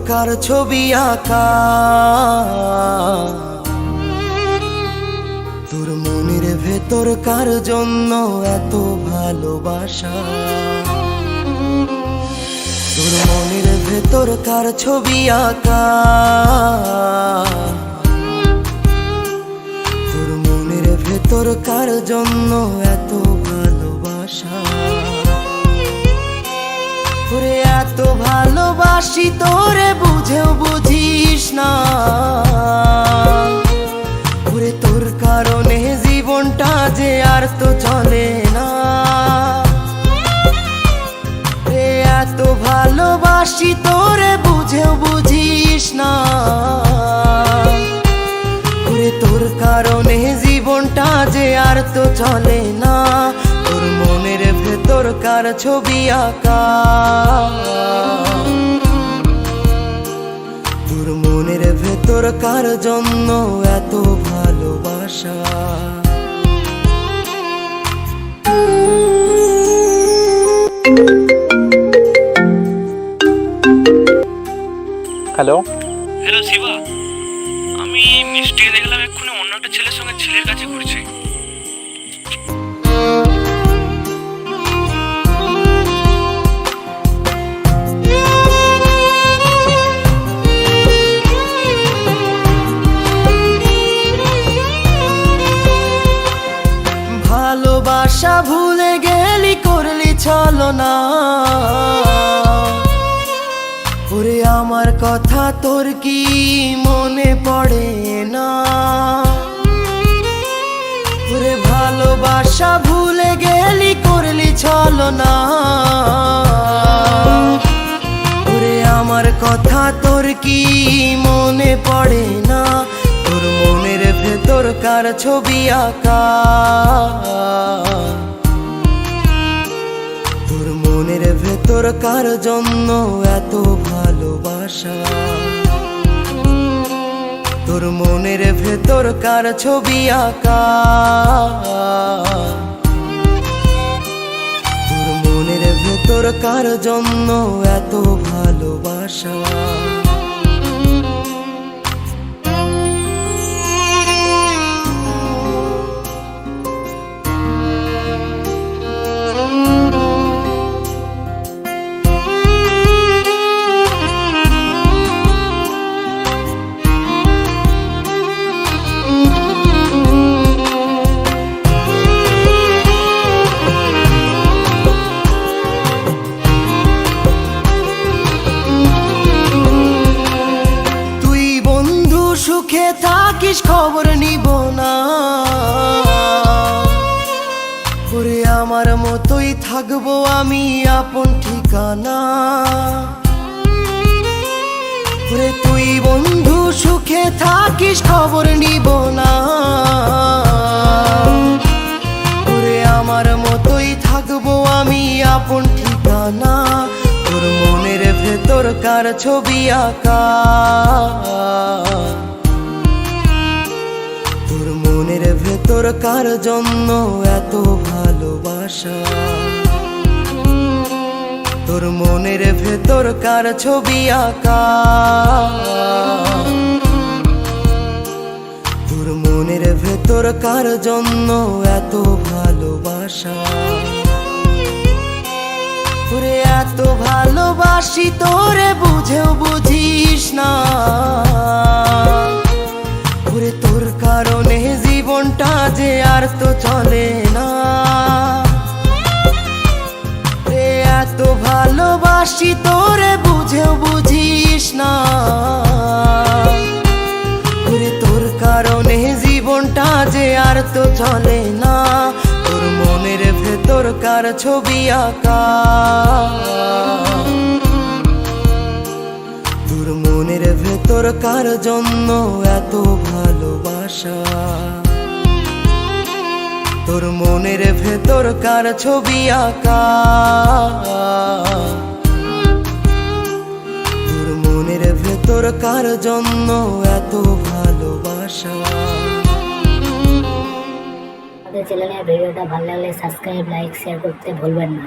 কার ছবি আঁকা, তোর মনের ভেতর কার জন্য এত ভালোবাসা, তোর মনের ভেতর কার ছবি আঁকা, তোর মনের ভেতর কার জন্য এত ভালোবাসা। তোরে এত ভালোবাসি তোরে বুঝেও বুঝিস না, ওরে তোর কারণে জীবনটা যে আর তো চলে না। রে এত ভালোবাসি তোরে বুঝেও বুঝিস না, ওরে তোর কারণে জীবনটা যে আর তো চলে না। তোর মনের ভেতর কার ছবি আঁকা, তোর মনের ভেতর কার জন্য এত ভালোবাসা। হ্যালো হ্যালো শিবা, আমি মিষ্টিকে দেখলাম এক্ষুনি অন্য একটা ছেলের সঙ্গে ছেলের কাছে ঘুরছে। ভালোবাসা ভুলে গেলি করলি ছলনা, ওরে আমার কথা তোর কি মনে পড়ে না। ওরে ভালোবাসা ভুলে গেলি করলি ছলনা, ওরে আমার কথা তোর কি মনে পড়ে না। তোর মনের ভেতর কার ছবি আঁকা, তোর মনের ভেতর কার জন্য এত ভালোবাসা, তোর মনের ভেতর কার ছবি আঁকা, তোর মনের ভেতর কার জন্য এত ভালোবাসা। সুখে থাকিস খবর নিব না, ওরে আমার মতোই থাকবো আমি আপন ঠিকানা। ওরে তুই বন্ধু সুখে থাকিস খবর নিব না, ওরে আমার মতোই থাকবো আমি আপন ঠিকানা। তোর মনের ভেতর কার ছবি আঁকা, তোর মনের ভেতর কার জন্য এত ভালোবাসা, তোর মনের ভেতর কার ছবি আঁকা, তোর মনের ভেতর কার জন্য এত ভালোবাসা। তোরে এত ভালোবাসি তোরে বুঝেও বুঝিস না, ওরে তোর কারণে জীবনটা যে আর তো চলে না। রে এত ভালোবাসি তোরে বুঝেও বুঝিস না, ওরে তোর কারণে জীবনটা যে আর তো চলে না। তোর মনের ভেতর কার ছবি আঁকা, তোর মনের ভেতর কার জন্য এত ভালোবাসা, তোর মনের ভেতর কার ছবি আঁকা, তোর মনের ভেতর কার জন্য এত ভালোবাসা। চ্যানেলের ভিডিওটা ভালো লাগলে সাবস্ক্রাইব লাইক শেয়ার করতে ভুলবেন না।